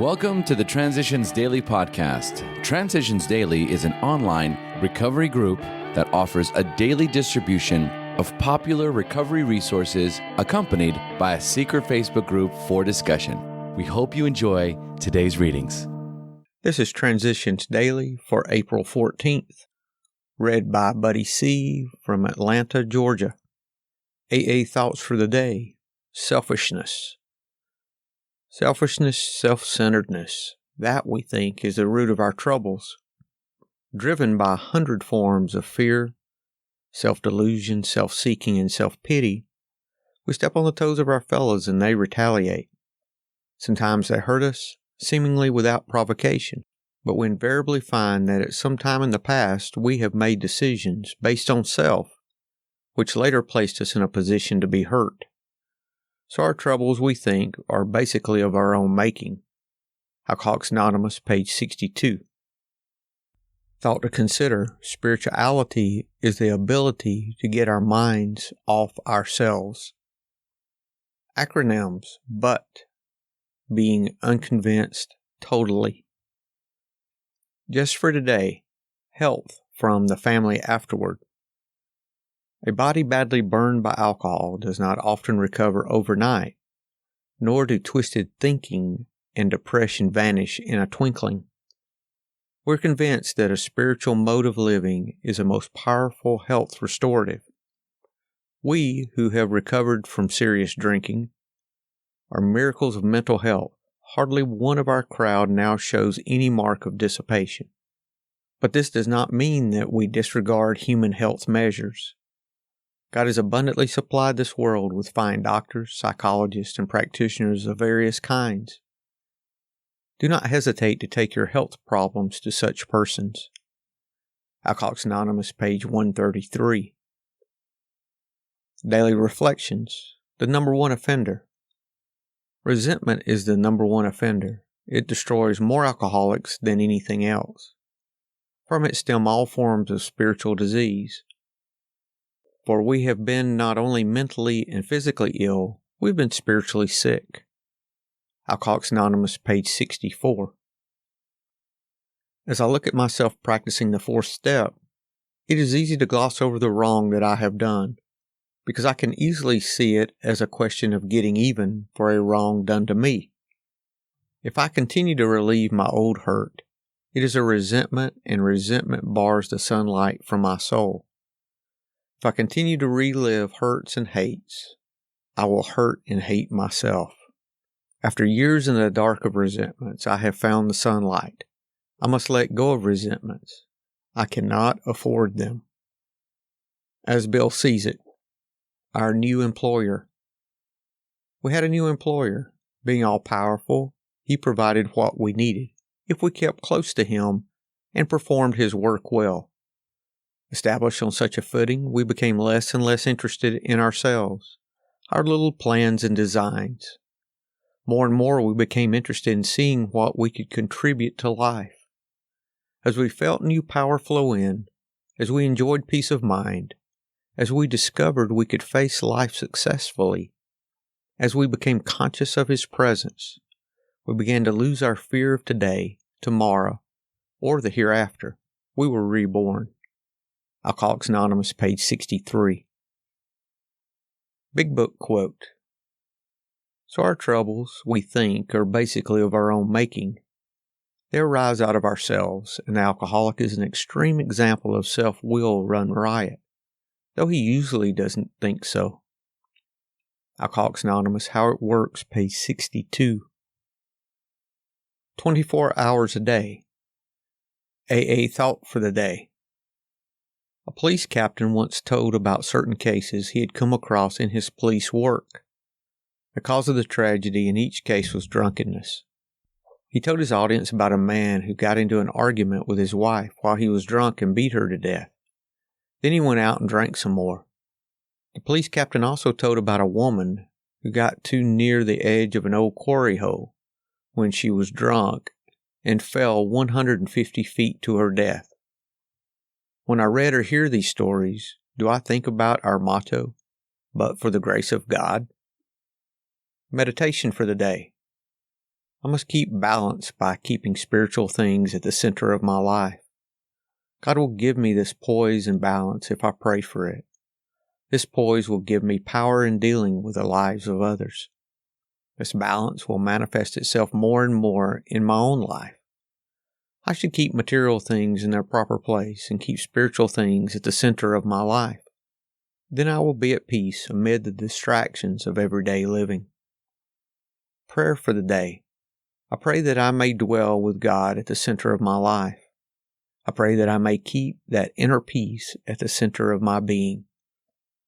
Welcome to the Transitions Daily podcast. Transitions Daily is an online recovery group that offers a daily distribution of popular recovery resources accompanied by a secret Facebook group for discussion. We hope you enjoy today's readings. This is Transitions Daily for April 14th, read by Buddy C. from Atlanta, Georgia. AA Thoughts for the Day: Selfishness. Selfishness, self-centeredness, that we think is the root of our troubles. Driven by 100 forms of fear, self-delusion, self-seeking, and self-pity, we step on the toes of our fellows and they retaliate. Sometimes they hurt us, seemingly without provocation, but we invariably find that at some time in the past we have made decisions based on self, which later placed us in a position to be hurt. So our troubles, we think, are basically of our own making. Alcoholics Anonymous, page 62. Thought to consider: spirituality is the ability to get our minds off ourselves. Acronyms: BUT, being unconvinced totally. Just for today: health from the family afterward. A body badly burned by alcohol does not often recover overnight, nor do twisted thinking and depression vanish in a twinkling. We're convinced that a spiritual mode of living is a most powerful health restorative. We, who have recovered from serious drinking, are miracles of mental health. Hardly one of our crowd now shows any mark of dissipation. But this does not mean that we disregard human health measures. God has abundantly supplied this world with fine doctors, psychologists, and practitioners of various kinds. Do not hesitate to take your health problems to such persons. Alcoholics Anonymous, page 133. Daily Reflections: the number one offender. Resentment is the number one offender. It destroys more alcoholics than anything else. From it stem all forms of spiritual disease. For we have been not only mentally and physically ill, we've been spiritually sick. Alcoholics Anonymous, page 64. As I look at myself practicing the fourth step, it is easy to gloss over the wrong that I have done, because I can easily see it as a question of getting even for a wrong done to me. If I continue to relieve my old hurt, it is a resentment, and resentment bars the sunlight from my soul. If I continue to relive hurts and hates, I will hurt and hate myself. After years in the dark of resentments, I have found the sunlight. I must let go of resentments. I cannot afford them. As Bill sees it, our new employer. We had a new employer. Being all-powerful, he provided what we needed if we kept close to him and performed his work well. Established on such a footing, we became less and less interested in ourselves, our little plans and designs. More and more we became interested in seeing what we could contribute to life. As we felt new power flow in, as we enjoyed peace of mind, as we discovered we could face life successfully, as we became conscious of His presence, we began to lose our fear of today, tomorrow, or the hereafter. We were reborn. Alcoholics Anonymous, page 63. Big Book quote: so our troubles, we think, are basically of our own making. They arise out of ourselves, and the alcoholic is an extreme example of self-will run riot, though he usually doesn't think so. Alcoholics Anonymous, How It Works, page 62. 24 hours a day. AA Thought for the Day. A police captain once told about certain cases he had come across in his police work. The cause of the tragedy in each case was drunkenness. He told his audience about a man who got into an argument with his wife while he was drunk and beat her to death. Then he went out and drank some more. The police captain also told about a woman who got too near the edge of an old quarry hole when she was drunk and fell 150 feet to her death. When I read or hear these stories, do I think about our motto, "But for the grace of God"? Meditation for the day. I must keep balance by keeping spiritual things at the center of my life. God will give me this poise and balance if I pray for it. This poise will give me power in dealing with the lives of others. This balance will manifest itself more and more in my own life. I should keep material things in their proper place and keep spiritual things at the center of my life. Then I will be at peace amid the distractions of everyday living. Prayer for the day. I pray that I may dwell with God at the center of my life. I pray that I may keep that inner peace at the center of my being.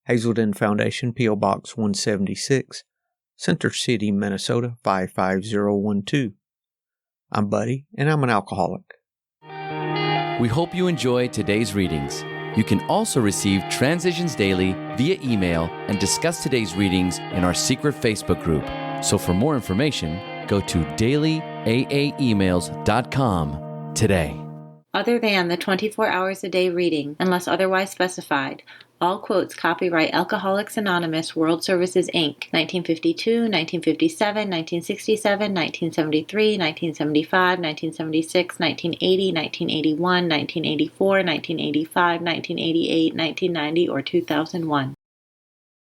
Hazelden Foundation, P.O. Box 176, Center City, Minnesota 55012. I'm Buddy, and I'm an alcoholic. We hope you enjoy today's readings. You can also receive Transitions Daily via email and discuss today's readings in our secret Facebook group. So for more information, go to dailyaaemails.com today. Other than the 24 hours a day reading, unless otherwise specified, all quotes copyright Alcoholics Anonymous World Services, Inc., 1952, 1957, 1967, 1973, 1975, 1976, 1980, 1981, 1984, 1985, 1988, 1990, or 2001.